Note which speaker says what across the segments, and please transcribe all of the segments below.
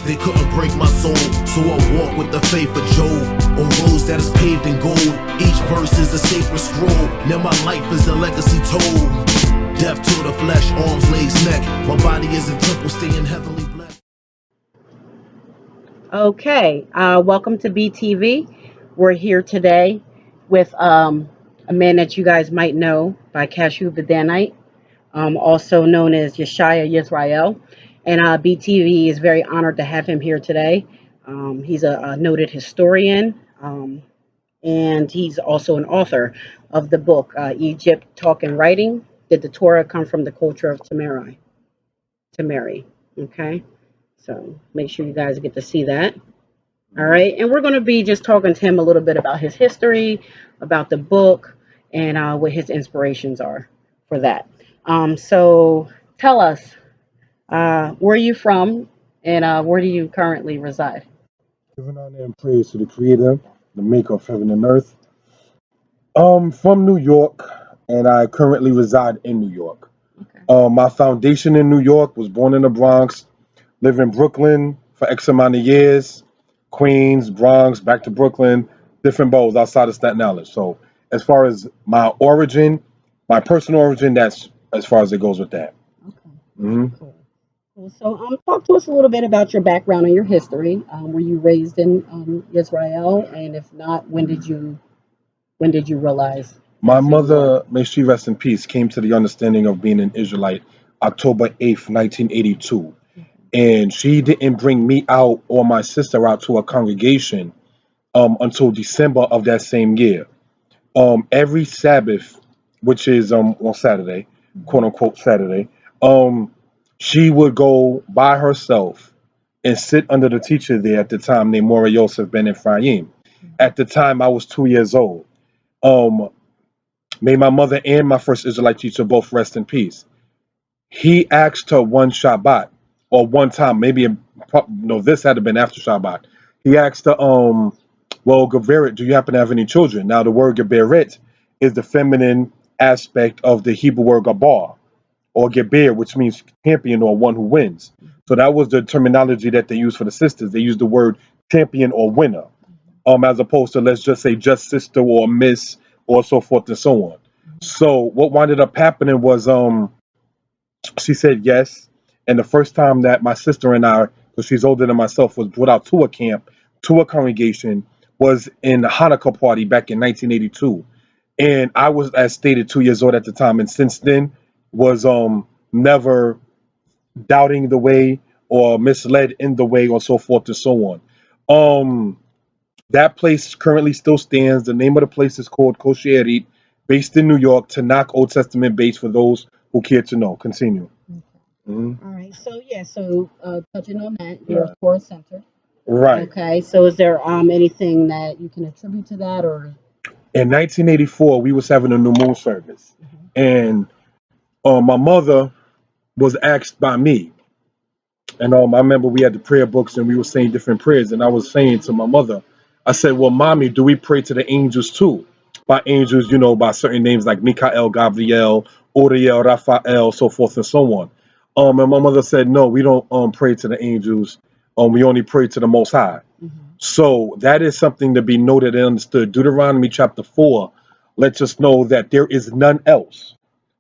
Speaker 1: they couldn't break my soul. So I walk with the faith of Job, on roads that is paved in gold. Each verse is a sacred scroll. Now my life is a legacy told. Death to the flesh, arms, legs, neck. My body is a temple, staying heavenly blessed.
Speaker 2: Okay, welcome to BTV. We're here today with a man that you guys might know by Kashub the Danite, also known as Yeshiah Yisrael. And BTV is very honored to have him here today. He's a noted historian, and he's also an author of the book, Egypt, Talk and Writing. Did the Torah come from the culture of TOMERI? TOMERI, okay? So make sure you guys get to see that. All right, and we're going to be just talking to him a little bit about his history, about the book, and what his inspirations are for that. So tell us, where are you from, and where do you currently reside?
Speaker 3: Giving honor and praise to the Creator, the Maker of heaven and earth. From New York, and I currently reside in New York.
Speaker 2: Okay.
Speaker 3: My foundation in New York, was born in the Bronx, live in Brooklyn for X amount of years, Queens, Bronx, back to Brooklyn, different boroughs outside of Staten Island. So as far as my origin, my personal origin, that's as far as it goes with that.
Speaker 2: Okay.
Speaker 3: hmm
Speaker 2: Cool. Cool. So, talk to us a little bit about your background and your history. Were you raised in Israel, and if not, when did you realize
Speaker 3: My
Speaker 2: that's who you are?
Speaker 3: mother, may she rest in peace, came to the understanding of being an Israelite October 8th, 1982. And she didn't bring me out or my sister out to a congregation until December of that same year. Every Sabbath, which is on Saturday, quote unquote Saturday, she would go by herself and sit under the teacher there at the time named Mora Yosef Ben Ephraim. At the time, I was 2 years old. Um, May my mother and my first Israelite teacher both rest in peace. He asked her one Shabbat or one time, maybe no, this had to been after Shabbat. He asked her, well, Geveret, do you happen to have any children? Now, the word Geveret is the feminine aspect of the Hebrew word Gabar or Geber, which means champion or one who wins. So that was the terminology that they used for the sisters. They used the word champion or winner, as opposed to, let's just say, just sister or miss or so forth and so on. So what wound up happening was she said yes. And the first time that my sister and I, because she's older than myself, was brought out to a camp, to a congregation, was in the Hanukkah party back in 1982. And I was, as stated, 2 years old at the time. And since then, was never doubting the way or misled in the way or so forth and so on. Um, that place currently still stands. The name of the place is called Kosher, based in New York, Tanakh Old Testament base for those who care to know. Continue. Mhm.
Speaker 2: All right. So yeah. So touching on that, you're Torah Center.
Speaker 3: Right.
Speaker 2: Okay. So is there anything that you can attribute to that, or?
Speaker 3: In 1984, we was having a new moon service, and my mother was asked by me, and I remember we had the prayer books and we were saying different prayers, and I was saying to my mother, I said, "Well, mommy, do we pray to the angels too? By angels, by certain names like Mikael, Gabriel, Uriel, Raphael, so forth and so on." And my mother said, "No, we don't pray to the angels. We only pray to the Most High." So that is something to be noted and understood. Deuteronomy chapter 4 lets us know that there is none else.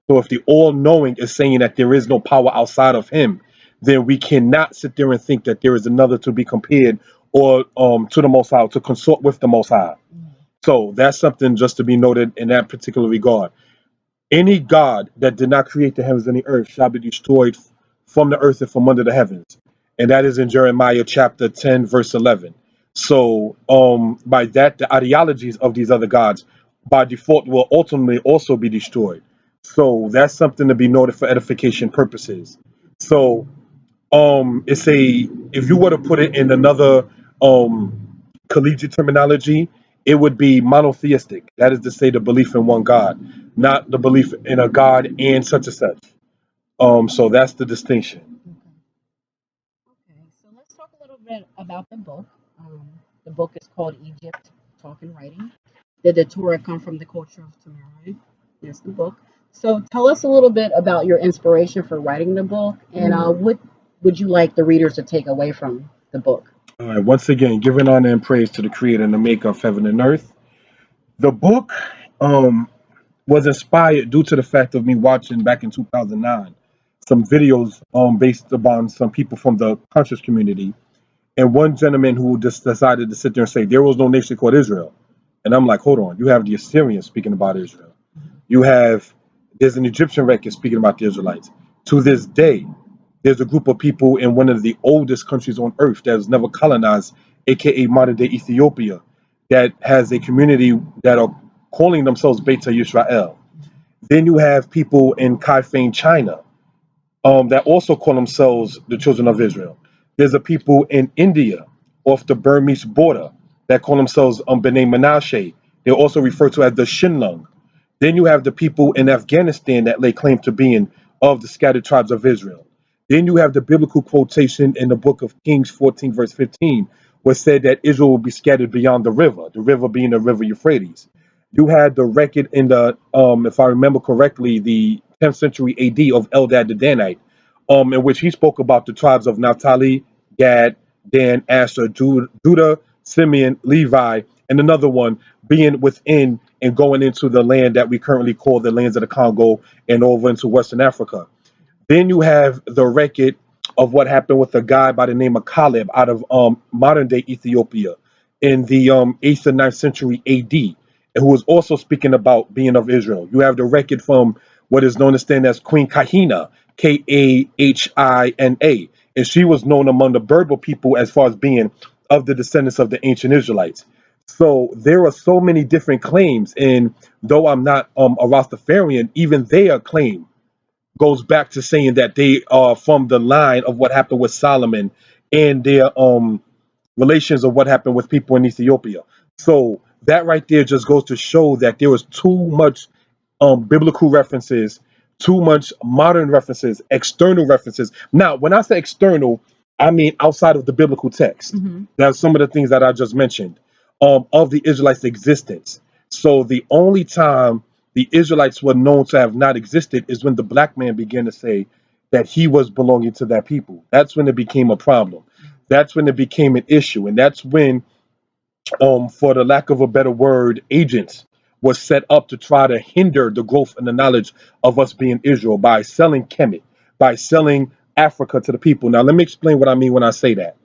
Speaker 3: So if the all-knowing is saying that there is no power outside of him, then we cannot sit there and think that there is another to be compared or to the Most High, to consort with the Most High. So that's something just to be noted in that particular regard. Any God that did not create the heavens and the earth shall be destroyed from the earth and from under the heavens. And that is in Jeremiah chapter 10, verse 11. So by that, the ideologies of these other gods by default will ultimately also be destroyed. So that's something to be noted for edification purposes. So it's a, if you were to put it in another collegiate terminology, it would be monotheistic. That is to say, the belief in one God, not the belief in a God and such and such. So that's the distinction.
Speaker 2: Okay, so let's talk a little bit about the book. The book is called Egypt, Talk and Writing. Did the Torah come from the culture of TOMERI? Here's the book. So tell us a little bit about your inspiration for writing the book, and what would you like the readers to take away from the book.
Speaker 3: All right, once again, giving honor and praise to the creator and the maker of heaven and earth. The book um, was inspired due to the fact of me watching back in 2009 some videos based upon some people from the conscious community, and one gentleman who just decided to sit there and say there was no nation called Israel. And I'm like, hold on, you have the Assyrians speaking about Israel. You have there's an Egyptian record speaking about the Israelites. To this day, there's a group of people in one of the oldest countries on earth that has never colonized, aka modern day Ethiopia, that has a community that are calling themselves Beta Yisrael. Then you have people in Kaifeng, China, that also call themselves the children of Israel. There's a people in India off the Burmese border that call themselves B'nai Menashe. They're also referred to as the Shinlung. Then you have the people in Afghanistan that lay claim to being of the scattered tribes of Israel. Then you have the biblical quotation in the book of Kings 14, verse 15, where said that Israel will be scattered beyond the river being the river Euphrates. You had the record in the, if I remember correctly, the 10th century AD of Eldad the Danite, in which he spoke about the tribes of Naphtali, Gad, Dan, Asher, Judah, Simeon, Levi, and another one being within and going into the land that we currently call the lands of the Congo and over into Western Africa. Then you have the record of what happened with a guy by the name of Caleb out of modern day Ethiopia in the 8th and 9th century AD, and who was also speaking about being of Israel. You have the record from what is known as then as Queen Kahina, Kahina, and she was known among the Berber people as far as being of the descendants of the ancient Israelites. So there are so many different claims, and though I'm not a Rastafarian, even their claim goes back to saying that they are from the line of what happened with Solomon and their relations of what happened with people in Ethiopia. So that right there just goes to show that there was too much biblical references, too much modern references, external references. Now, when I say external, I mean outside of the biblical text. That's some of the things that I just mentioned of the Israelites' existence. So the only time the Israelites were known to have not existed is when the black man began to say that he was belonging to that people. That's when it became a problem. That's when it became an issue. And that's when, for the lack of a better word, agents was set up to try to hinder the growth and the knowledge of us being Israel by selling Kemet, by selling Africa to the people. Now, let me explain what I mean when I say that.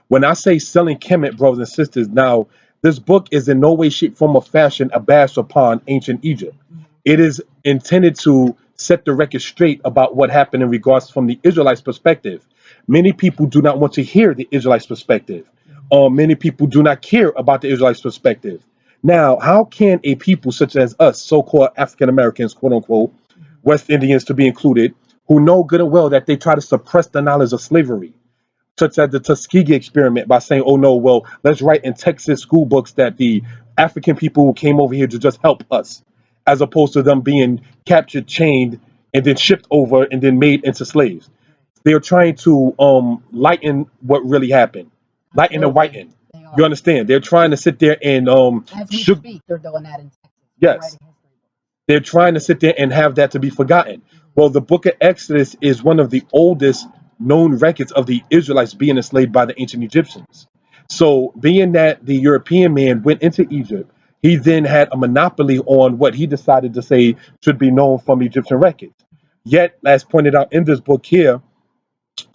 Speaker 3: When I say selling Kemet, brothers and sisters, now this book is in no way, shape, form, or fashion a bash upon ancient Egypt. It is intended to set the record straight about what happened in regards from the Israelites' perspective. Many people do not want to hear the Israelites' perspective. Many people do not care about the Israelites' perspective. Now, how can a people such as us, so-called African Americans, quote unquote, West Indians to be included, who know good and well that they try to suppress the knowledge of slavery, such as the Tuskegee experiment, by saying, oh no, well, let's write in Texas school books that the African people who came over here to just help us, as opposed to them being captured, chained, and then shipped over and then made into slaves. They're trying to lighten what really happened, lighten the whiten. You understand? They're trying to sit there and
Speaker 2: They're doing that in Texas.
Speaker 3: yes, they're trying to sit there and have that to be forgotten. Well, the book of Exodus is one of the oldest known records of the Israelites being enslaved by the ancient Egyptians. So, being that the European man went into Egypt, he then had a monopoly on what he decided to say should be known from Egyptian records. Yet, as pointed out in this book here,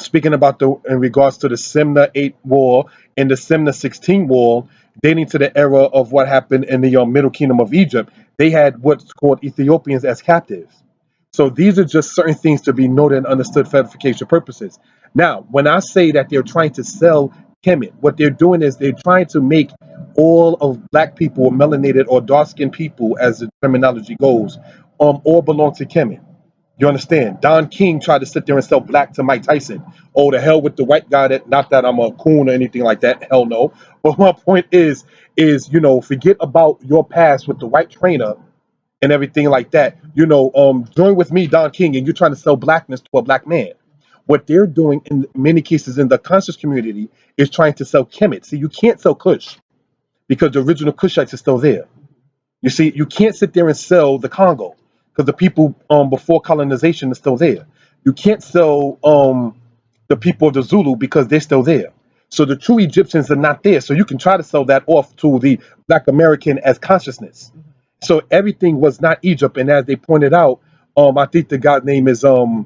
Speaker 3: speaking about the in regards to the Semna 8 war and the Semna 16 war, dating to the era of what happened in the Middle Kingdom of Egypt, they had what's called Ethiopians as captives. So these are just certain things to be noted and understood for edification purposes. Now, when I say that they're trying to sell Kemet, what they're doing is they're trying to make all of black people, melanated or dark-skinned people, as the terminology goes, all belong to Kemet. You understand? Don King tried to sit there and sell black to Mike Tyson. Oh, the hell with the white guy. That not that I'm a coon or anything like that. Hell no. But my point is forget about your past with the white trainer and everything like that. Join with me, Don King, and you're trying to sell blackness to a black man. What they're doing in many cases in the conscious community is trying to sell Kemet. See, you can't sell Kush because the original Kushites are still there. You see, you can't sit there and sell the Congo because the people before colonization are still there. You can't sell the people of the Zulu because they're still there. So the true Egyptians are not there. So you can try to sell that off to the Black American as consciousness. So everything was not Egypt. And as they pointed out, I think the guy's name is Tashid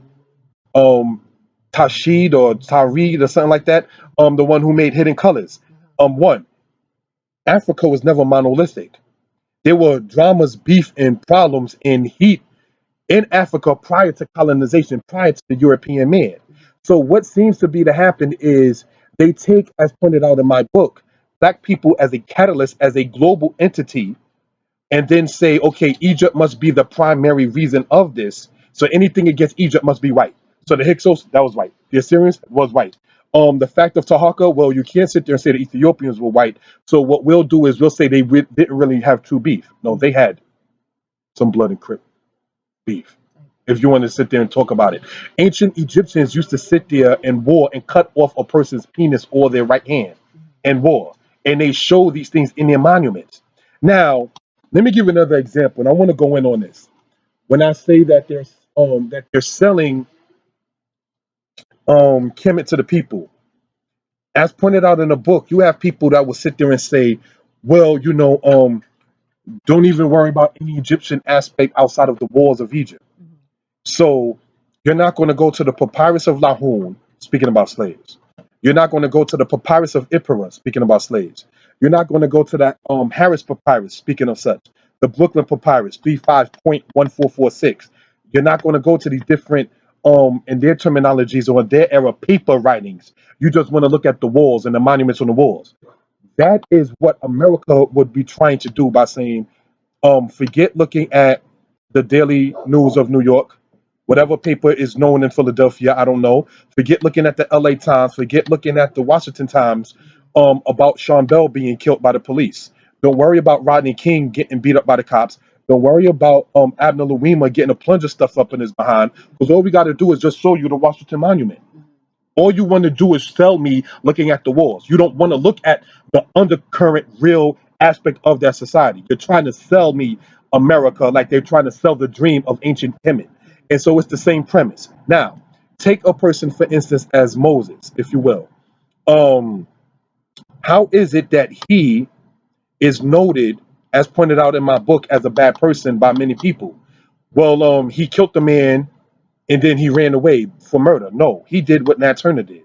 Speaker 3: or Tarid or something like that. The one who made Hidden Colors. One, Africa was never monolithic. There were dramas, beef, and problems and heat in Africa prior to colonization, prior to the European man. So what seems to be to happen is they take, as pointed out in my book, Black people as a catalyst, as a global entity, and then say, okay, Egypt must be the primary reason of this. So anything against Egypt must be white. So the Hyksos, that was white. The Assyrians was white. The fact of Tahaka, well, you can't sit there and say the Ethiopians were white. So what we'll do is we'll say they didn't really have true beef. No, they had some blood and crip beef. If you want to sit there and talk about it, ancient Egyptians used to sit there and war and cut off a person's penis or their right hand and war, and they show these things in their monuments. Now, let me give you another example, and I want to go in on this. When I say that they're selling Kemet to the people, as pointed out in the book, you have people that will sit there and say, well, don't even worry about any Egyptian aspect outside of the walls of Egypt. So you're not going to go to the papyrus of Lahun, speaking about slaves. You're not going to go to the papyrus of Ipera, speaking about slaves. You're not going to go to that Harris papyrus, speaking of such. The Brooklyn papyrus, 35.1446. You're not going to go to these different, in their terminologies or their era, paper writings. You just want to look at the walls and the monuments on the walls. That is what America would be trying to do by saying, forget looking at the Daily News of New York, whatever paper is known in Philadelphia, I don't know. Forget looking at the LA Times, forget looking at the Washington Times about Sean Bell being killed by the police. Don't worry about Rodney King getting beat up by the cops. Don't worry about Abner Louima getting a plunger stuff up in his behind, because all we got to do is just show you the Washington Monument. All you want to do is sell me looking at the walls. You don't want to look at the undercurrent, real aspect of that society. You're trying to sell me America like they're trying to sell the dream of ancient Kemet. And so it's the same premise. Now, take a person, for instance, as Moses, if you will. How is it that he is noted, as pointed out in my book, as a bad person by many people? Well, he killed the man and then he ran away for murder. No, he did what Nat Turner did.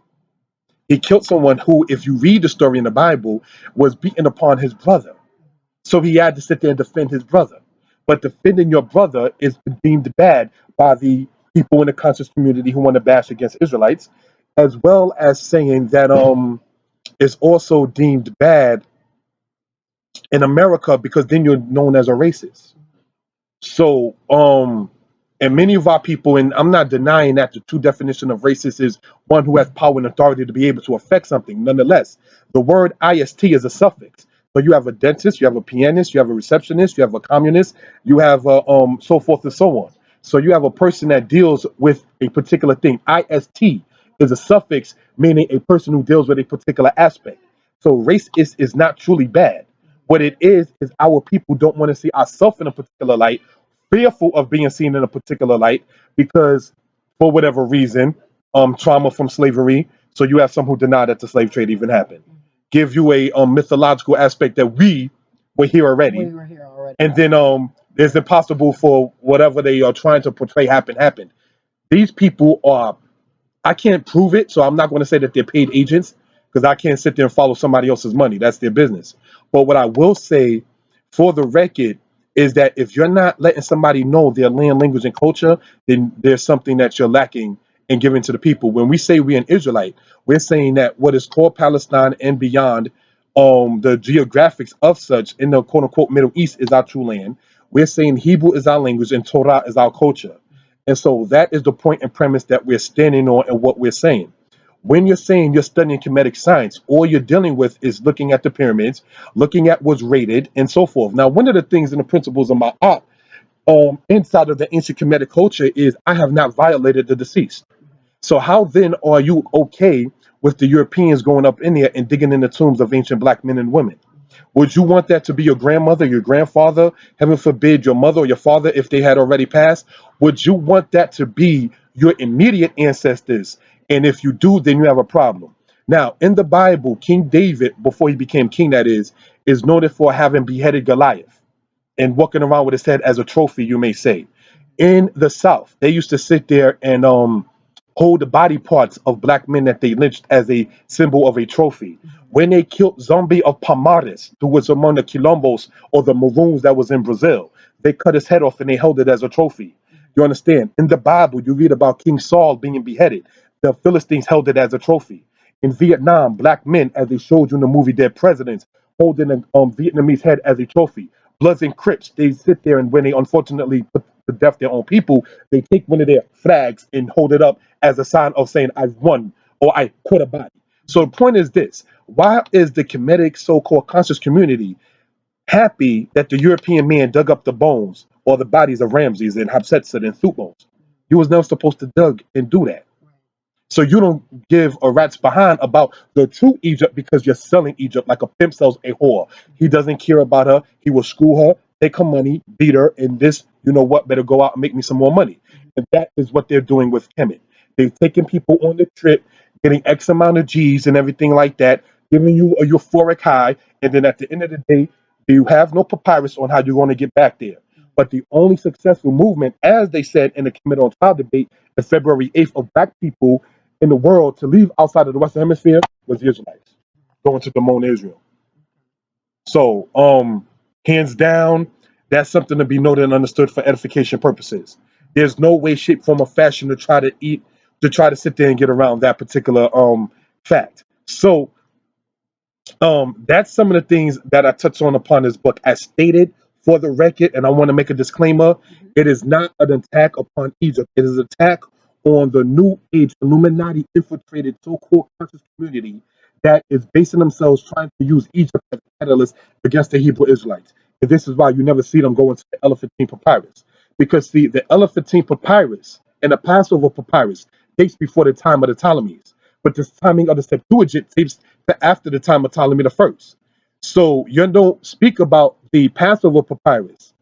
Speaker 3: He killed someone who, if you read the story in the Bible, was beaten upon his brother. So he had to sit there and defend his brother. But defending your brother is deemed bad by the people in the conscious community who want to bash against Israelites, as well as saying that it's also deemed bad in America because then you're known as a racist. So, and many of our people, and I'm not denying that the true definition of racist is one who has power and authority to be able to affect something. Nonetheless, the word IST is a suffix. So you have a dentist, you have a pianist, you have a receptionist, you have a communist, you have so forth and so on. So you have a person that deals with a particular thing. IST is a suffix meaning a person who deals with a particular aspect. So race is not truly bad. What it is our people don't want to see ourselves in a particular light, fearful of being seen in a particular light because for whatever reason, trauma from slavery. So you have some who deny that the slave trade even happened. Give you a mythological aspect that we were here already. And then it's impossible for whatever they are trying to portray happened. These people are, I can't prove it, so I'm not going to say that they're paid agents because I can't sit there and follow somebody else's money. That's their business. But what I will say for the record is that if you're not letting somebody know their land, language, and culture, then there's something that you're lacking in giving to the people. When we say we're an Israelite, we're saying that what is called Palestine and beyond, the geographics of such in the quote unquote Middle East is our true land. We're saying Hebrew is our language and Torah is our culture. And so that is the point and premise that we're standing on and what we're saying. When you're saying you're studying Kemetic science, all you're dealing with is looking at the pyramids, looking at what's rated, and so forth. Now, one of the things and the principles of my art inside of the ancient Kemetic culture is I have not violated the deceased. So how then are you okay with the Europeans going up in there and digging in the tombs of ancient black men and women? Would you want that to be your grandmother, your grandfather, heaven forbid, your mother or your father if they had already passed? Would you want that to be your immediate ancestors? And if you do, then you have a problem. Now, in the Bible, King David, before he became king, that is noted for having beheaded Goliath and walking around with his head as a trophy, you may say. In the South, they used to sit there and hold the body parts of black men that they lynched as a symbol of a trophy. When they killed Zombie of Palmares, who was among the Quilombos or the Maroons that was in Brazil, they cut his head off and they held it as a trophy. You understand? In the Bible, you read about King Saul being beheaded. The Philistines held it as a trophy. In Vietnam, black men, as they showed you in the movie Dead Presidents, holding a Vietnamese head as a trophy. Bloods and Crips, they sit there and when they unfortunately put to death their own people, they take one of their flags and hold it up as a sign of saying, I've won or I caught a body. So the point is this: why is the Kemetic so-called conscious community happy that the European man dug up the bones or the bodies of Ramses and Hatshepsut and Thutmose? You was never supposed to dug and do that. So you don't give a rat's behind about the true Egypt because you're selling Egypt like a pimp sells a whore. He doesn't care about her. He will screw her, take her money, beat her, and this, you know what, better go out and make me some more money. And that is what they're doing with Kemet. They're taking people on the trip, getting X amount of G's and everything like that, giving you a euphoric high, and then at the end of the day, you have no papyrus on how you're going to get back there. But the only successful movement, as they said in the Kemet on Trial debate, on February 8th, of black people in the world to leave outside of the Western Hemisphere was the Israelites going to Damon, Israel. So, hands down, that's something to be noted and understood for edification purposes. There's no way, shape, form, or fashion to try to sit there and get around that particular fact. So, that's some of the things that I touch on upon this book. As stated, for the record, and I want to make a disclaimer, it is not an attack upon Egypt. It is an attack on the New Age Illuminati infiltrated so-called conscious community that is basing themselves trying to use Egypt as a catalyst against the Hebrew Israelites. And this is why you never see them go into the Elephantine Papyrus. Because the Elephantine Papyrus and the Passover Papyrus dates before the time of the Ptolemies. But the timing of the Septuagint dates to after the time of Ptolemy the First. So you don't speak about the Passover Papyrus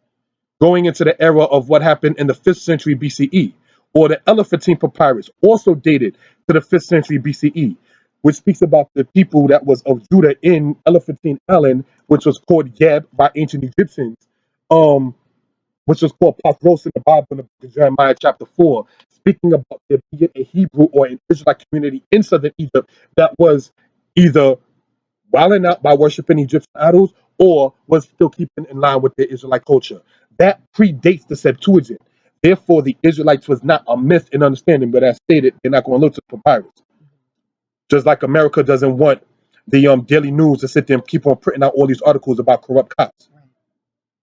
Speaker 3: going into the era of what happened in the 5th century BCE, or the Elephantine Papyrus, also dated to the 5th century BCE, which speaks about the people that was of Judah in Elephantine Island, which was called Geb by ancient Egyptians, which was called Pathros in the Bible in the book of Jeremiah chapter 4, speaking about there being a Hebrew or an Israelite community in southern Egypt that was either wilding out by worshiping Egyptian idols or was still keeping in line with their Israelite culture. That predates the Septuagint. Therefore, the Israelites was not a myth in understanding, but as stated, they're not going to look to the papyrus. Just like America doesn't want the Daily News to sit there and keep on printing out all these articles about corrupt cops.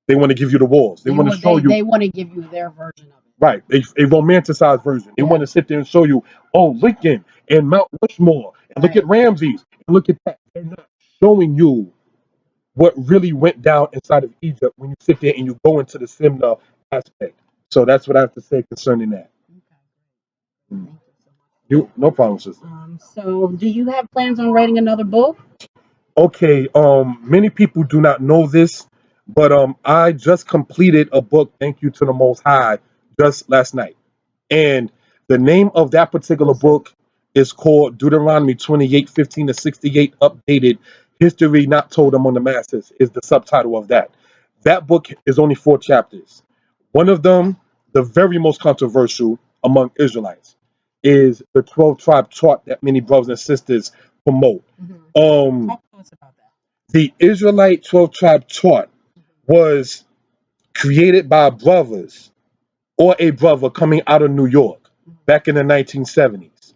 Speaker 3: They want to give you the wars. They want to show you.
Speaker 2: They want to give you their version of it.
Speaker 3: Right, a romanticized version. They want to sit there and show you, oh, Lincoln and Mount Rushmore, and look at Ramses, and look at that. They're not showing you what really went down inside of Egypt when you sit there and you go into the Simna aspect. So that's what I have to say concerning that.
Speaker 2: Okay. Thank you so much.
Speaker 3: You, no problem, sister.
Speaker 2: So do you have plans on writing another book?
Speaker 3: Okay, many people do not know this, but I just completed a book, thank you to the Most High, just last night. And the name of that particular book is called Deuteronomy 28:15 to 68 Updated History Not Told Among the Masses, is the subtitle of that. That book is only 4 chapters. One of them, the very most controversial among Israelites, is the 12 tribe chart that many brothers and sisters promote.
Speaker 2: Talk to us about that.
Speaker 3: The Israelite 12 tribe chart was created by brothers or a brother coming out of New York back in the 1970s.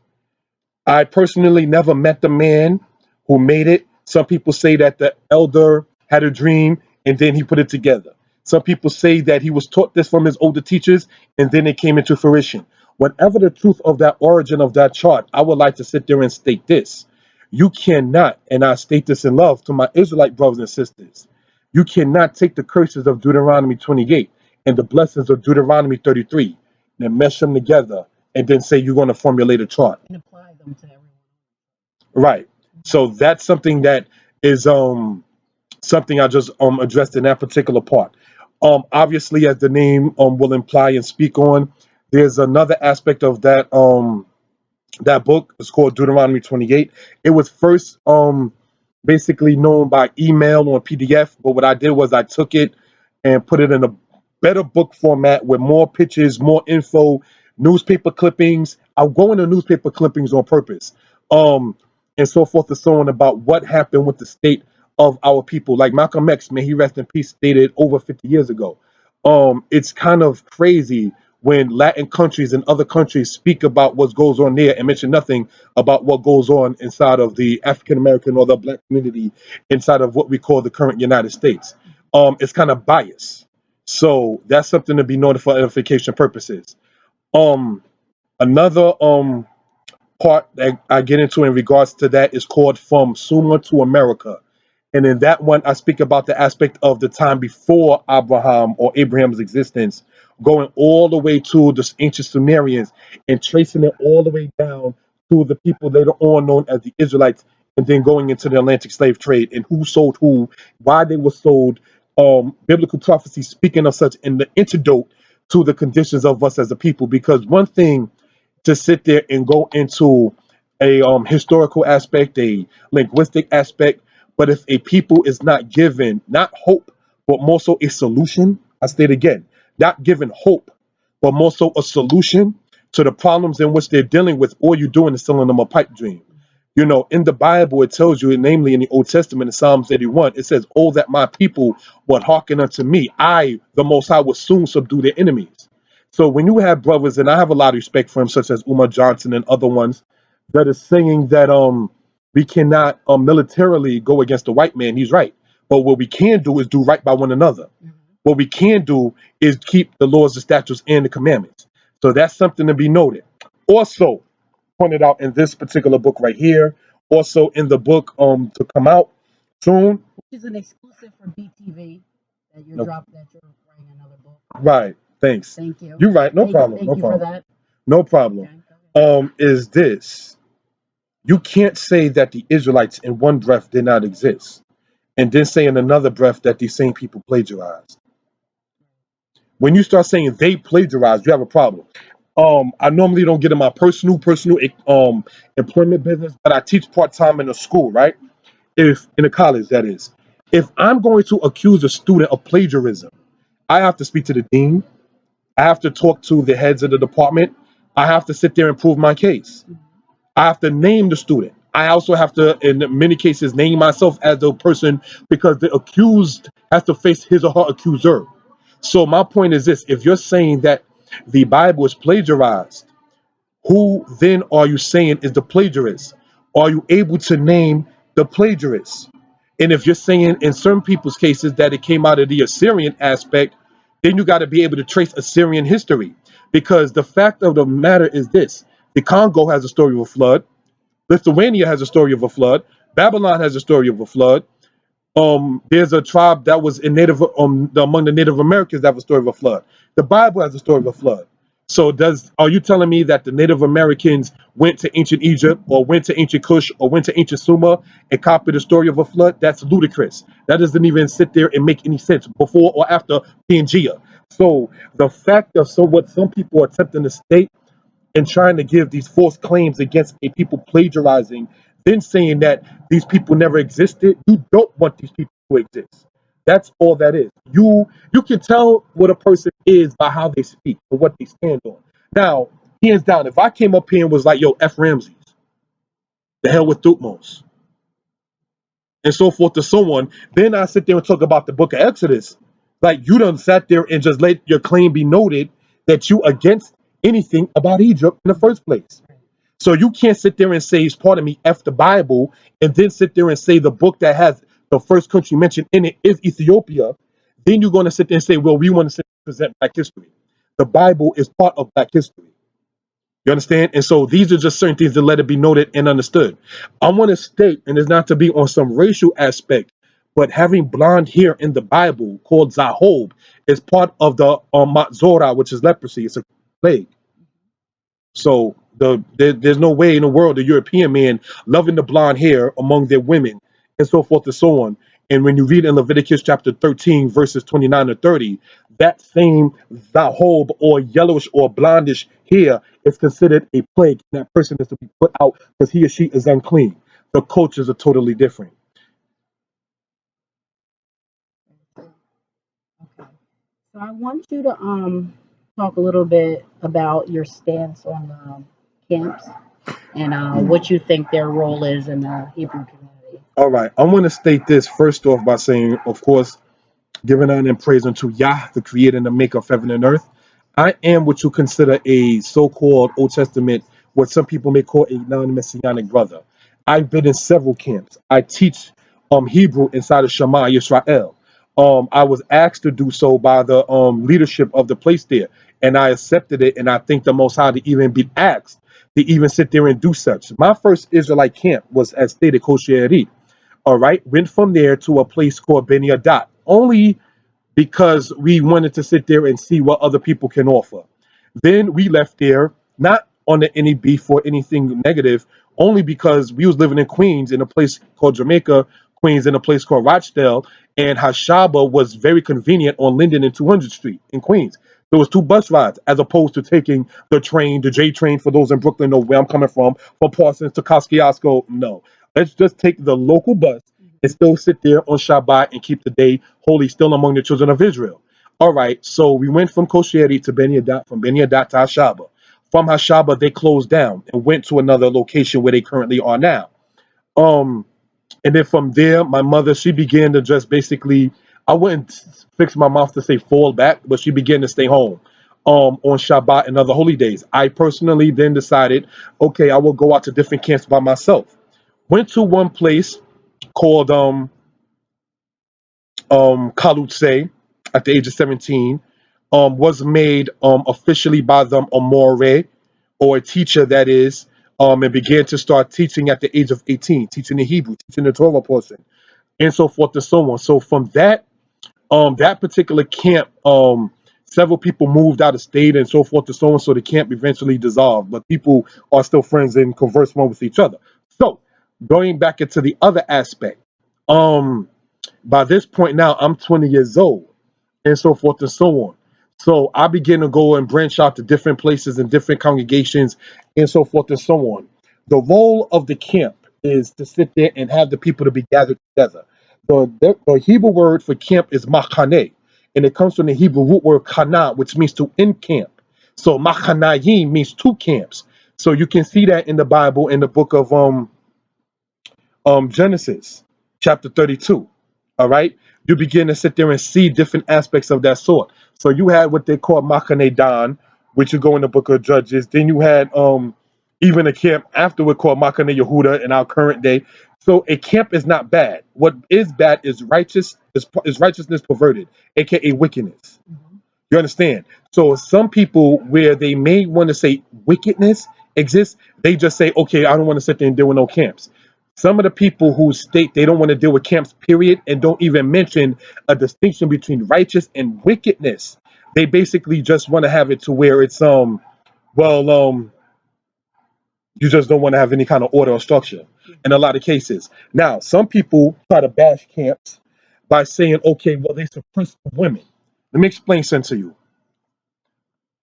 Speaker 3: I personally never met the man who made it. Some people say that the elder had a dream and then he put it together. Some people say that he was taught this from his older teachers and then it came into fruition. Whatever the truth of that origin of that chart, I would like to sit there and state this. You cannot, and I state this in love to my Israelite brothers and sisters, you cannot take the curses of Deuteronomy 28 and the blessings of Deuteronomy 33 and mesh them together and then say you're going to formulate a chart.
Speaker 2: And apply them to everyone.
Speaker 3: Right. So that's something that is something I just addressed in that particular part. Obviously, as the name will imply and speak on, there's another aspect of that That book is called Deuteronomy 28. It was first basically known by email on PDF, but what I did was I took it and put it in a better book format with more pictures, more info, newspaper clippings. I'll go into newspaper clippings on purpose. Um and so forth and so on about what happened with the state of our people. Like Malcolm X, may he rest in peace, stated over 50 years ago. It's kind of crazy when Latin countries and other countries speak about what goes on there and mention nothing about what goes on inside of the African American or the Black community inside of what we call the current United States. It's kind of biased. So that's something to be noted for edification purposes. Um, Another part that I get into in regards to that is called From Sumer to America. And in that one, I speak about the aspect of the time before Abraham or Abraham's existence, going all the way to the ancient Sumerians and tracing it all the way down to the people later on known as the Israelites, and then going into the Atlantic slave trade and who sold who, why they were sold, biblical prophecy speaking of such, and the antidote to the conditions of us as a people. Because one thing to sit there and go into a historical aspect, a linguistic aspect, but if a people is not given not hope, but more so a solution, I state again, not given hope, but more so a solution to the problems in which they're dealing with, all you're doing is selling them a pipe dream. You know, in the Bible, it tells you, namely in the Old Testament, in Psalms 81, it says, "Oh, that my people would hearken unto me. I, the Most High, will soon subdue their enemies." So when you have brothers, and I have a lot of respect for him, such as Umar Johnson and other ones, that is saying that we cannot militarily go against the white man, he's right. But what we can do is do right by one another. What we can do is keep the laws, the statutes, and the commandments. So that's something to be noted. Also, pointed out in this particular book right here, also in the book to come out soon.
Speaker 2: Which is an exclusive for BTV that you're
Speaker 3: No.
Speaker 2: that you're writing another book.
Speaker 3: Right. Thanks.
Speaker 2: Thank you.
Speaker 3: You're right. No
Speaker 2: Thank,
Speaker 3: problem.
Speaker 2: thank
Speaker 3: No
Speaker 2: you for
Speaker 3: problem.
Speaker 2: that.
Speaker 3: No problem.
Speaker 2: Okay.
Speaker 3: Is this, you can't say that the Israelites in one breath did not exist and then say in another breath that these same people plagiarized. When you start saying they plagiarized, you have a problem. I normally don't get in my personal employment business, but I teach part-time in a school, right? If in a college, that is. If I'm going to accuse a student of plagiarism, I have to speak to the dean. I have to talk to the heads of the department. I have to sit there and prove my case. I have to name the student. I also have to, in many cases, name myself as the person because the accused has to face his or her accuser. So my point is this: if you're saying that the Bible is plagiarized, who then are you saying is the plagiarist? Are you able to name the plagiarist? And if you're saying in certain people's cases that it came out of the Assyrian aspect, then you got to be able to trace Assyrian history. Because the fact of the matter is this: the Congo has a story of a flood, Lithuania has a story of a flood, Babylon has a story of a flood. There's a tribe that was in among the Native Americans that have a story of a flood. The Bible has a story of a flood. So are you telling me that the Native Americans went to ancient Egypt or went to ancient Kush or went to ancient Sumer and copied the story of a flood? That's ludicrous. That doesn't even sit there and make any sense before or after Pangea. So the fact of what some people are attempting to state and trying to give these false claims against a people plagiarizing, then saying that these people never existed. You don't want these people to exist. That's all that is. You can tell what a person is by how they speak or what they stand on. Now, hands down, if I came up here and was like, "Yo, F Ramses, the hell with Thutmose," and so forth to someone, then I sit there and talk about the book of Exodus. Like, you done sat there and just let your claim be noted that you against anything about Egypt in the first place. So you can't sit there and say, pardon me, F the Bible, and then sit there and say the book that has the first country mentioned in it is Ethiopia. Then you're going to sit there and say, well, we want to present Black history. The Bible is part of Black history. You understand? And so these are just certain things that let it be noted and understood. I want to state, and it's not to be on some racial aspect, but having blonde hair in the Bible called Zahob is part of the Matzora, which is leprosy. It's a plague. So there's no way in the world a European man loving the blonde hair among their women and so forth and so on. And when you read in Leviticus chapter 13, verses 29 to 30, that same zahob or yellowish or blondish hair is considered a plague. That person is to be put out because he or she is unclean. The cultures are totally different.
Speaker 2: Okay. So I want you to talk a little bit about your stance on camps and what you think their role is in the Hebrew community.
Speaker 3: All right, I want to state this first off by saying, of course, giving honor and praise unto Yah, the creator and the maker of heaven and earth. I am what you consider a so-called Old Testament, what some people may call a non-messianic brother. I've been in several camps. I teach Hebrew inside of Yeshiah Yisrael. I was asked to do so by the leadership of the place there, and I accepted it. And I thank the Most High to even be asked to even sit there and do such. My first Israelite camp was, as stated, Kosher. All right, went from there to a place called Beni Adat. Only because we wanted to sit there and see what other people can offer. Then we left there, not on any beef or anything negative, only because we was living in Queens in a place called Jamaica, Queens in a place called Rochdale, and Hashaba was very convenient on Linden and 200th Street in Queens. There was two bus rides as opposed to taking the train, the J train for those in Brooklyn know where I'm coming from Parsons to Kosciuszko. No, let's just take the local bus and still sit there on Shabbat and keep the day holy still among the children of Israel. All right, so we went from Kosheri to Beni Adat, from Beni Adat to Hashaba. From Hashaba, they closed down and went to another location where they currently are now. Um, and then from there, my mother, she began to just basically, I wouldn't fix my mouth to say fall back, but she began to stay home on Shabbat and other holy days. I personally then decided, okay, I will go out to different camps by myself. Went to one place called Kalutse at the age of 17, was made officially by them a more or a teacher that is, and began to start teaching at the age of 18, teaching the Hebrew, teaching the Torah portion, and so forth and so on. So from that particular camp, several people moved out of state and so forth and so on. So the camp eventually dissolved, but people are still friends and converse one with each other. So going back into the other aspect, by this point now, I'm 20 years old and so forth and so on. So I began to go and branch out to different places and different congregations and so forth and so on. The role of the camp is to sit there and have the people to be gathered together. The Hebrew word for camp is machane, and it comes from the Hebrew root word kana, which means to encamp. So machanayim means two camps. So you can see that in the Bible in the book of Genesis, chapter 32. All right, you begin to sit there and see different aspects of that sort. So you had what they call Machane Dan, which you go in the book of Judges. Then you had even a camp afterward called Machane Yehuda in our current day. So a camp is not bad. What is bad is is righteousness perverted, aka wickedness. You understand? So some people where they may want to say wickedness exists, they just say, okay, I don't want to sit there and deal with no camps. Some of the people who state they don't want to deal with camps, period, and don't even mention a distinction between righteous and wickedness. They basically just want to have it to where it's well you just don't want to have any kind of order or structure in a lot of cases. Now, some people try to bash camps by saying, okay, well, they suppress the women. Let me explain something to you.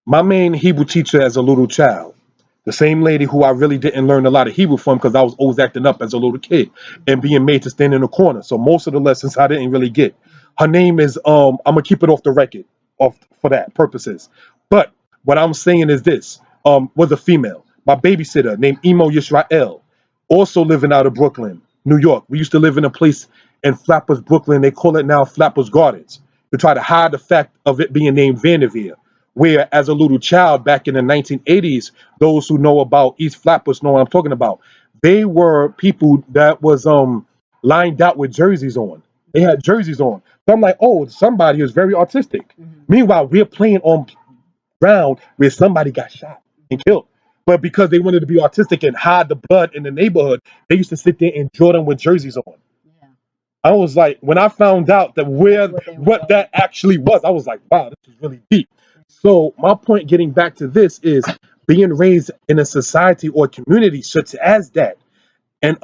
Speaker 3: My main Hebrew teacher as a little child, the same lady who I really didn't learn a lot of Hebrew from because I was always acting up as a little kid and being made to stand in the corner. So most of the lessons I didn't really get. Her name is I'm gonna keep it off the record off for that purposes. But what I'm saying is this, was a female. My babysitter named Emo Yisrael, also living out of Brooklyn, New York. We used to live in a place in Flappers, Brooklyn. They call it now Flappers Gardens to try to hide the fact of it being named Vanderveer. Where, as a little child back in the 1980s, those who know about East Flatbush know what I'm talking about. They were people that was lined out with jerseys on. They had jerseys on. So I'm like, oh, somebody is very artistic. Meanwhile, we're playing on ground where somebody got shot and killed. But because they wanted to be artistic and hide the blood in the neighborhood, they used to sit there and draw them with jerseys on.
Speaker 2: Yeah.
Speaker 3: I was like, when I found out that what that actually was, I was like, wow, this is really deep. So my point getting back to this is being raised in a society or community such as that, and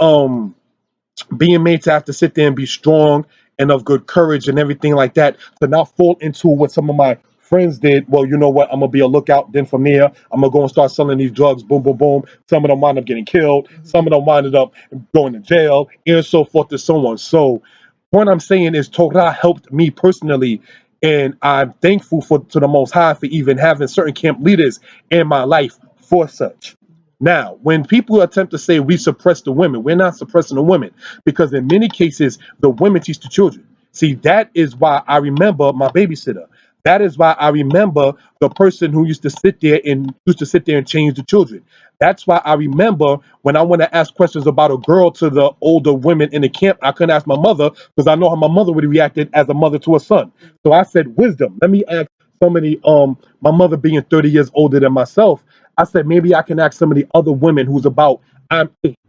Speaker 3: being made to have to sit there and be strong and of good courage and everything like that, to not fall into what some of my friends did. Well, you know what? I'm gonna be a lookout. Then from there, I'm gonna go and start selling these drugs. Boom, boom, boom. Some of them wind up getting killed. Some of them winded up going to jail, and so forth and so on. So, what I'm saying is, Torah helped me personally, and I'm thankful for to the Most High for even having certain camp leaders in my life for such. Now, when people attempt to say we suppress the women, we're not suppressing the women, because in many cases the women teach the children. See, that is why I remember my babysitter. That is why I remember the person who used to sit there and change the children. That's why I remember when I want to ask questions about a girl to the older women in the camp, I couldn't ask my mother because I know how my mother would have reacted as a mother to a son. So I said, wisdom. Let me ask somebody, my mother being 30 years older than myself, I said, maybe I can ask some of the other women who's about,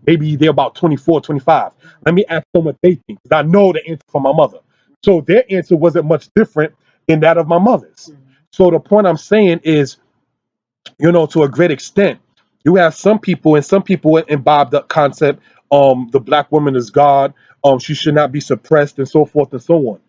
Speaker 3: maybe they're about 24, 25. Let me ask them what they think, because I know the answer from my mother. So their answer wasn't much different than that of my mother's. So the point I'm saying is, to a great extent, you have some people, and some people imbibe the concept, the black woman is God, she should not be suppressed, and so forth and so on.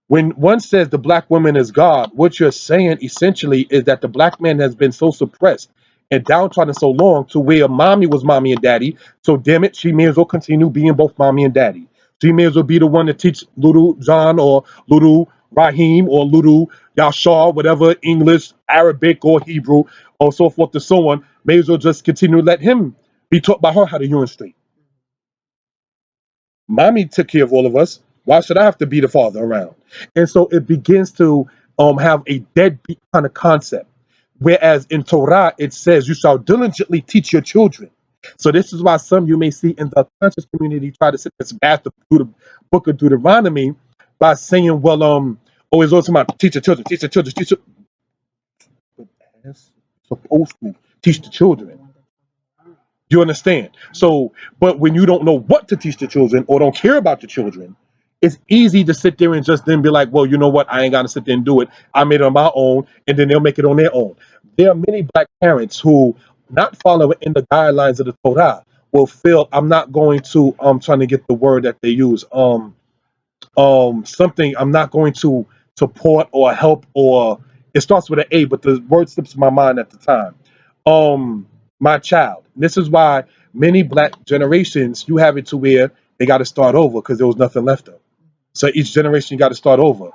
Speaker 3: When one says the black woman is God, what you're saying essentially is that the black man has been so suppressed and downtrodden so long to where mommy was mommy and daddy. So damn it, she may as well continue being both mommy and daddy. She may as well be the one to teach little John or little Raheem or little Yashar, whatever English, Arabic, or Hebrew, or so forth and so on. May as well just continue to let him be taught by her how to urine straight. Mommy took care of all of us. Why should I have to be the father around? And so it begins to have a deadbeat kind of concept. Whereas in Torah, it says, you shall diligently teach your children. So this is why some you may see in the conscious community try to sit this bath through the book of Deuteronomy by saying, well, it's also about teach the children, teach the children, teach the as supposed to teach the children. You understand? So, but when you don't know what to teach the children or don't care about the children, it's easy to sit there and just then be like, well, you know what? I ain't got to sit there and do it. I made it on my own, and then they'll make it on their own. There are many black parents who, not following in the guidelines of the Torah, will feel, I'm not going to, I'm trying to get the word that they use, something, I'm not going to support or help, or it starts with an A, but the word slips my mind at the time. My child. This is why many black generations, you have it to where they got to start over because there was nothing left of. So each generation you got to start over.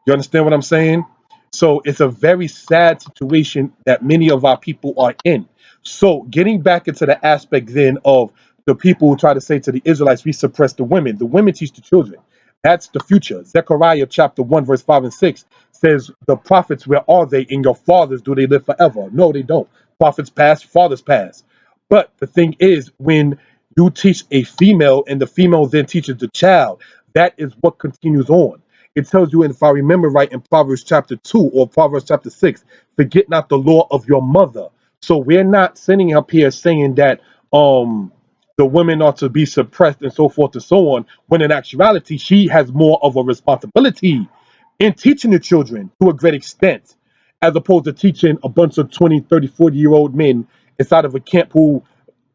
Speaker 3: You understand what I'm saying? So it's a very sad situation that many of our people are in. So getting back into the aspect then of the people who try to say to the Israelites, we suppress the women teach the children. That's the future. Zechariah chapter 1, verse 5 and 6 says, the prophets, where are they? In your fathers, do they live forever? No, they don't. Prophets pass, fathers pass. But the thing is, when you teach a female and the female then teaches the child, that is what continues on. It tells you, and if I remember right, in Proverbs chapter 2 or Proverbs chapter 6, forget not the law of your mother. So we're not sitting up here saying that the women are to be suppressed and so forth and so on, when in actuality, she has more of a responsibility in teaching the children to a great extent, as opposed to teaching a bunch of 20, 30, 40-year-old men inside of a camp who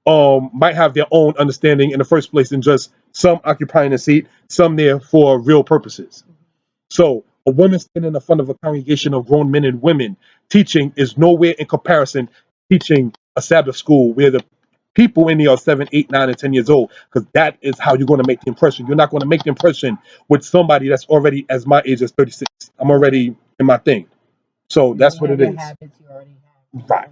Speaker 3: might have their own understanding in the first place, and just some occupying a seat, some there for real purposes. So a woman standing in the front of a congregation of grown men and women teaching is nowhere in comparison teaching a Sabbath school where the people in there are 7, 8, 9, and 10 years old, because that is how you're going to make the impression. You're not going to make the impression with somebody that's already as my age as 36. I'm already in my thing. So that's what it is.
Speaker 2: Habits you already have.
Speaker 3: Right.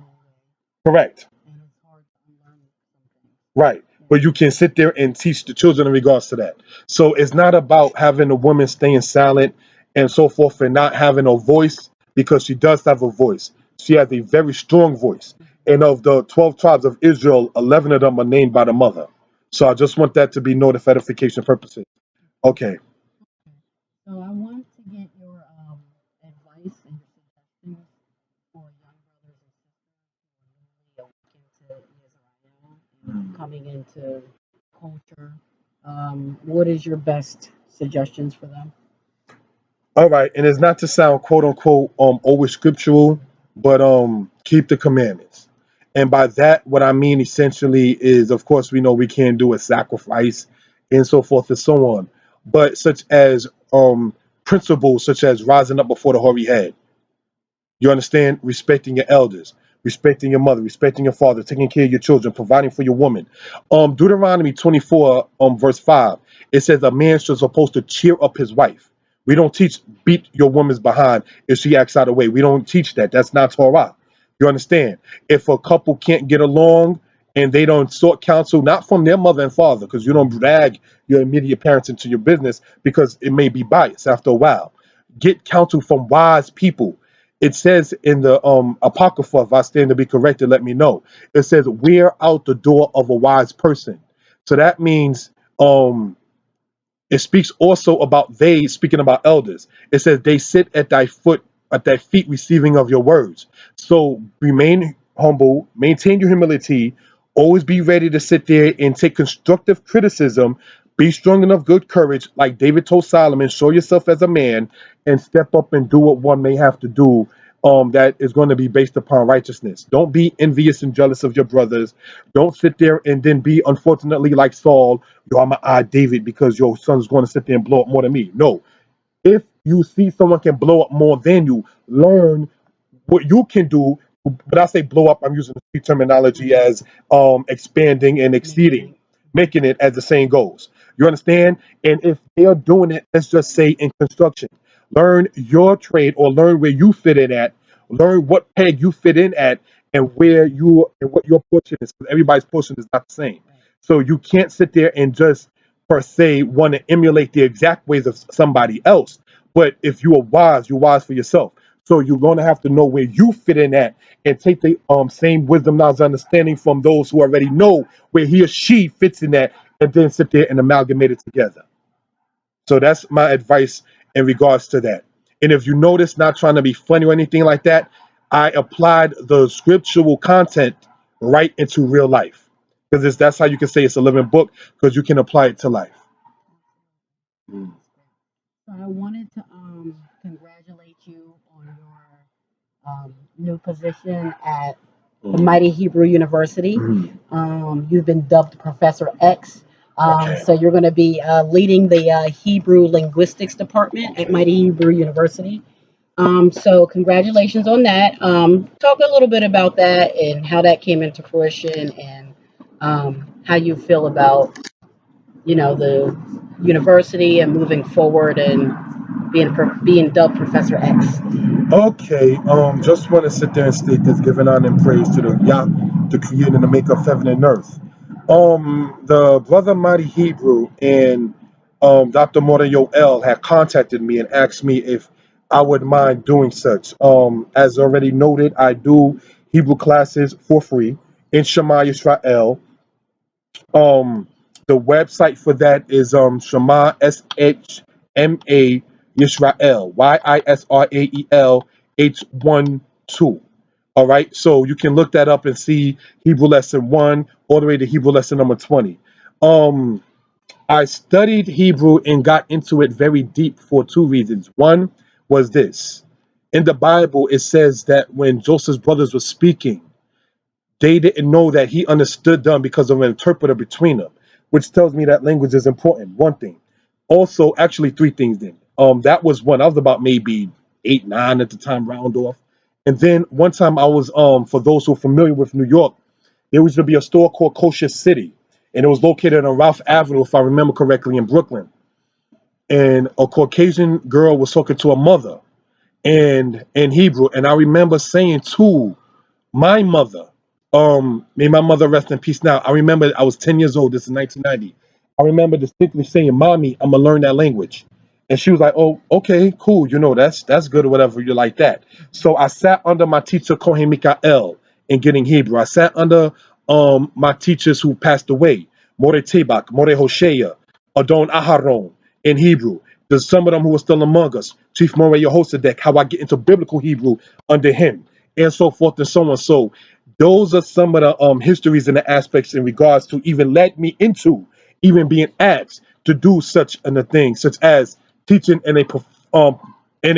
Speaker 3: Correct.
Speaker 2: And it's hard to unlearn something.
Speaker 3: Right. But you can sit there and teach the children in regards to that. So it's not about having a woman staying silent and so forth and not having a voice, because she does have a voice. She has a very strong voice. And of the 12 tribes of Israel, 11 of them are named by the mother. So I just want that to be noted for edification purposes. Okay.
Speaker 2: So I want to get your advice and your suggestions for young brothers and sisters who are newly awakened to Israel and coming into culture. What is your best suggestions for them?
Speaker 3: All right. And it's not to sound quote unquote always scriptural, but keep the commandments. And by that, what I mean essentially is, of course, we know we can't do a sacrifice and so forth and so on. But such as principles such as rising up before the hoary head. You understand? Respecting your elders, respecting your mother, respecting your father, taking care of your children, providing for your woman. Deuteronomy 24, verse 5, it says a man should supposed to cheer up his wife. We don't teach beat your woman's behind if she acts out of way. We don't teach that. That's not Torah. You understand? If a couple can't get along and they don't sort counsel, not from their mother and father, because you don't drag your immediate parents into your business because it may be biased after a while. Get counsel from wise people. It says in the Apocrypha, if I stand to be corrected, let me know. It says, wear out the door of a wise person. So that means it speaks also about they, speaking about elders. It says they sit at thy feet, receiving of your words. So remain humble, maintain your humility, always be ready to sit there and take constructive criticism. Be strong enough, good courage, like David told Solomon, show yourself as a man and step up and do what one may have to do. That is going to be based upon righteousness. Don't be envious and jealous of your brothers. Don't sit there and then be, unfortunately, like Saul, yo, I'm going to eye David because your son's going to sit there and blow up more than me. No. If you see someone can blow up more than you, learn what you can do. But I say blow up, I'm using the terminology as expanding and exceeding, making it, as the saying goes. You understand? And if they are doing it, let's just say in construction, learn your trade or learn where you fit in at, learn what peg you fit in at, and where you and what your portion is. 'Cause everybody's portion is not the same. So you can't sit there and just per se want to emulate the exact ways of somebody else. But if you are wise, you're wise for yourself. So you're going to have to know where you fit in at and take the same wisdom, knowledge, understanding from those who already know where he or she fits in that, and then sit there and amalgamate it together. So that's my advice in regards to that. And if you notice, not trying to be funny or anything like that, I applied the scriptural content right into real life because that's how you can say it's a living book because you can apply it to life. Mm.
Speaker 2: So I wanted to congratulate you on your new position at the Mighty Hebrew University. You've been dubbed Professor X.
Speaker 3: Okay.
Speaker 2: So you're going to be leading the Hebrew Linguistics department at Mighty Hebrew University. So congratulations on that. Talk a little bit about that and how that came into fruition and how you feel about, the university and moving forward and being dubbed Professor X.
Speaker 3: Okay, just want to sit there and state this, giving honor and praise to the Yah, the creator and the maker of heaven and earth. The brother Mighty Hebrew and Dr. Mordeh Yoel had contacted me and asked me if I would mind doing such. As already noted, I do Hebrew classes for free in Yeshiah Yisrael. Um, the website for that is Shema SHMA Yisrael YISRAEL H12. All right, so you can look that up and see Hebrew lesson 1 all the way to Hebrew lesson number 20. I studied Hebrew and got into it very deep for two reasons. One was this: in the Bible, it says that when Joseph's brothers were speaking, they didn't know that he understood them because of an interpreter between them, which tells me that language is important. One thing. Also, actually, three things then. That was one. I was about maybe 8, 9 at the time, round off. And then one time I was, for those who are familiar with New York, there used to be a store called Kosher City, and it was located on Ralph Avenue, if I remember correctly, in Brooklyn. And a Caucasian girl was talking to a mother and in Hebrew, and I remember saying to my mother, may my mother rest in peace now. I remember I was 10 years old. This is 1990. I remember distinctly saying, "Mommy, I'm gonna learn that language." And she was like, "Oh, okay, cool. That's good or whatever. You like that." So I sat under my teacher Kohen Mikael in getting Hebrew. I sat under my teachers who passed away, More Tebak, More Hoshea, Adon Aharon in Hebrew. There's some of them who are still among us. Chief More Yehosadek, how I get into biblical Hebrew under him, and so forth and so on. So those are some of the histories and the aspects in regards to even led me into even being asked to do such a thing, such as teaching in a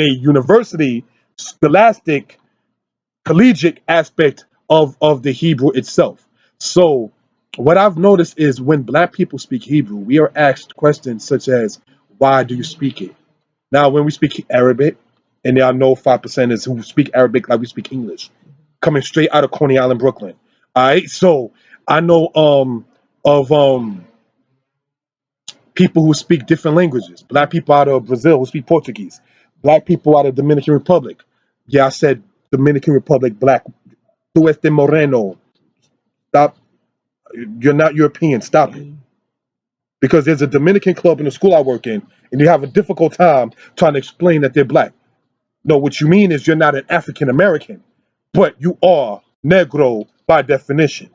Speaker 3: university scholastic collegiate aspect of the Hebrew itself. So what I've noticed is when black people speak Hebrew, we are asked questions such as, why do you speak it? Now, when we speak Arabic, and there are no 5%ers who speak Arabic like we speak English, coming straight out of Coney Island, Brooklyn. All right, so I know of people who speak different languages. Black people out of Brazil who speak Portuguese. Black people out of Dominican Republic. Yeah, I said Dominican Republic black. Tu este moreno. Stop. You're not European. Stop it. Because there's a Dominican club in the school I work in, and you have a difficult time trying to explain that they're black. No, what you mean is you're not an African American, but you are Negro by definition.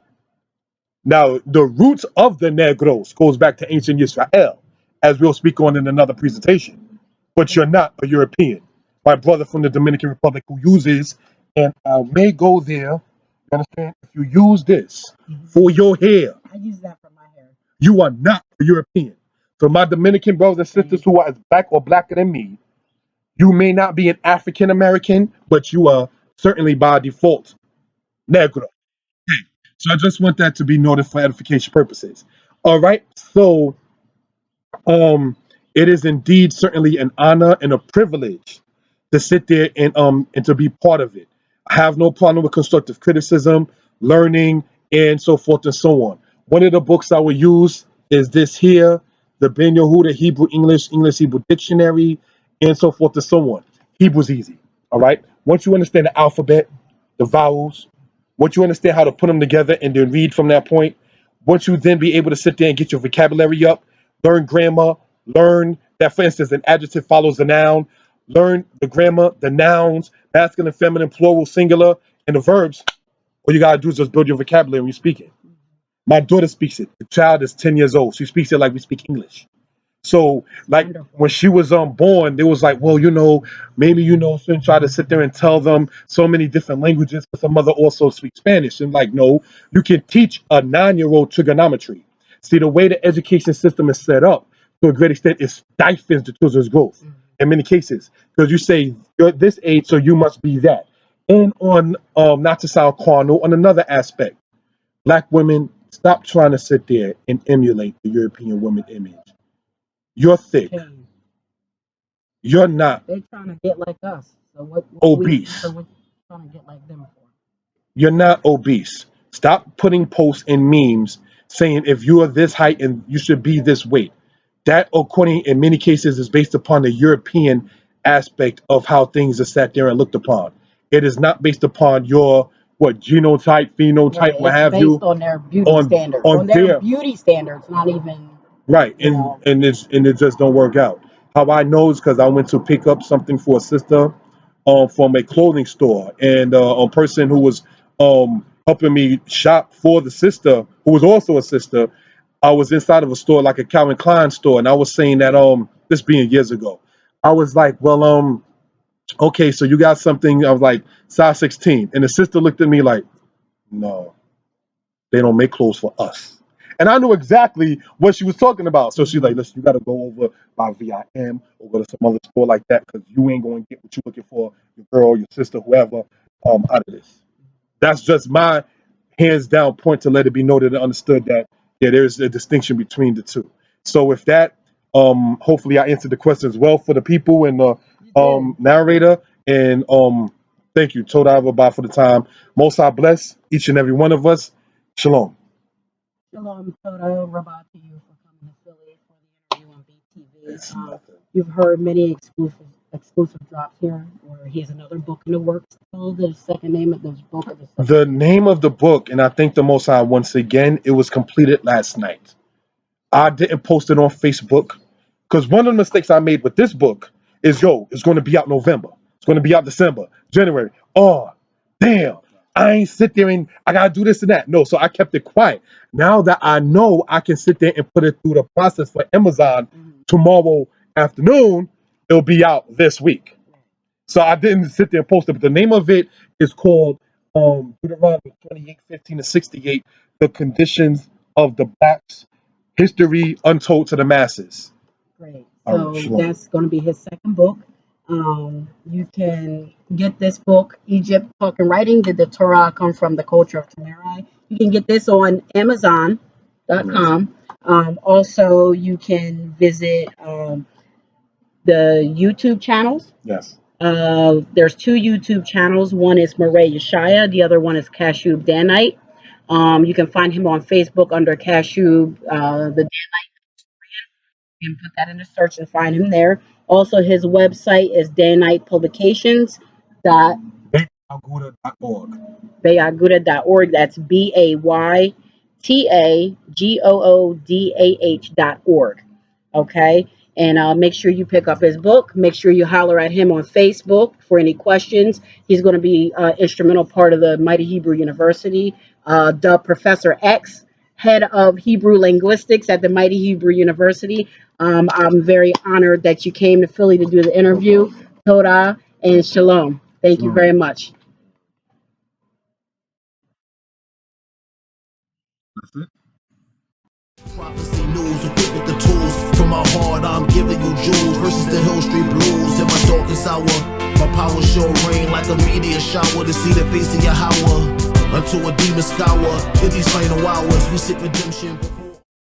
Speaker 3: Now, the roots of the Negros goes back to ancient Israel, as we'll speak on in another presentation. But you're not a European. My brother from the Dominican Republic who uses, and I may go there, you understand? If you use this for your hair,
Speaker 2: I use that for my hair.
Speaker 3: you are not a European. So my Dominican brothers and sisters who are as black or blacker than me, you may not be an African American, but you are certainly by default Negro. So I just want that to be noted for edification purposes. All right. So um it is indeed certainly an honor and a privilege to sit there and to be part of it. I have no problem with constructive criticism, learning, and so forth and so on. One of the books I will use is this here, the Ben Yehuda Hebrew English Hebrew Dictionary, and so forth and so on. Hebrew's easy. All right. Once you understand the alphabet, the vowels, once you understand how to put them together and then read from that point, once you then be able to sit there and get your vocabulary up, learn grammar, learn that, for instance, an adjective follows a noun, learn the grammar, the nouns, masculine, feminine, plural, singular, and the verbs. All you gotta do is just build your vocabulary when you speak it. My daughter speaks it. The child is 10 years old. She speaks it like we speak English. So, like when she was born, they was like, well, maybe shouldn't try to sit there and tell them so many different languages because her mother also speaks Spanish. And like, no, you can teach a 9-year-old trigonometry. See, the way the education system is set up, to a great extent, it stifles the children's growth in many cases because you say you're at this age, so you must be that. And on not to sound carnal, on another aspect, black women, stop trying to sit there and emulate the European woman image. You're thick. You're not
Speaker 2: They're trying to get like us. So what
Speaker 3: obese.
Speaker 2: what you trying to get like them for?
Speaker 3: You're not obese. Stop putting posts and memes saying if you are this height and you should be this weight. That, according in many cases, is based upon the European aspect of how things are sat there and looked upon. It is not based upon your what genotype, phenotype,
Speaker 2: Right.
Speaker 3: what
Speaker 2: It's
Speaker 3: have
Speaker 2: based
Speaker 3: you,
Speaker 2: on their beauty
Speaker 3: on
Speaker 2: standards.
Speaker 3: on
Speaker 2: On their
Speaker 3: their
Speaker 2: beauty standards, not even
Speaker 3: right,
Speaker 2: you know.
Speaker 3: and it just don't work out. How I know is because I went to pick up something for a sister, from a clothing store, and a person who was helping me shop for the sister, who was also a sister. I was inside of a store like a Calvin Klein store, and I was saying that this being years ago, I was like, well, okay, so you got something. I was like size 16, and the sister looked at me like, no, they don't make clothes for us. And I knew exactly what she was talking about. So she's like, listen, you got to go over by VIM or go to some other store like that because you ain't going to get what you're looking for, your girl, your sister, whoever, out of this. That's just my hands down point to let it be noted and understood that, yeah, there's a distinction between the two. So with that, hopefully I answered the question as well for the people and the narrator. And thank you, Toda Abba, for the time. Most I bless each and every one of us. Shalom.
Speaker 2: Shalom, Toto, Rabbi to you for coming to Philly for the interview on BTV.
Speaker 3: It's nothing.
Speaker 2: You've heard many exclusive drops here, or he has another book in the works. Tell the second name of this book.
Speaker 3: The name of the book, and I thank the Most High once again, it was completed last night. I didn't post it on Facebook because one of the mistakes I made with this book is, it's going to be out November. It's going to be out December, January. Oh, damn. I ain't sit there and I got to do this and that. No, so I kept it quiet. Now that I know I can sit there and put it through the process for Amazon tomorrow afternoon, it'll be out this week. So I didn't sit there and post it, but the name of it is called Deuteronomy 28:15-68, The Conditions of the Blacks, History Untold to the Masses.
Speaker 2: Great.
Speaker 3: All
Speaker 2: So
Speaker 3: right,
Speaker 2: that's going to be his second book. You can get this book, Egypt Talk and Writing. Did the Torah come from the culture of TOMERI? You can get this on Amazon.com. Also, you can visit the YouTube channels.
Speaker 3: Yes.
Speaker 2: There's two YouTube channels. One is Moray Yeshiah. The other one is Kashub Danite. You can find him on Facebook under Kashub. You can put that in the search and find him there. Also, his website is Danite Publications.
Speaker 3: Aguda.org.
Speaker 2: Bayaguda.org. That's BAYTAGOODAH.org. Okay. And make sure you pick up his book. Make sure you holler at him on Facebook for any questions. He's going to be instrumental part of the Mighty Hebrew University. Dubbed Professor X, head of Hebrew Linguistics at the Mighty Hebrew University. I'm very honored that you came to Philly to do the interview. Torah and Shalom. Thank you very much.
Speaker 3: That's it.
Speaker 1: Prophecy news, equipped with the tools. From my heart, I'm giving you jewels. Versus the Hill Street Blues. In my darkest hour, my power sure rain like a meteor shower to see the face of Yahweh. Until a demon scour. In these final hours, we seek redemption before.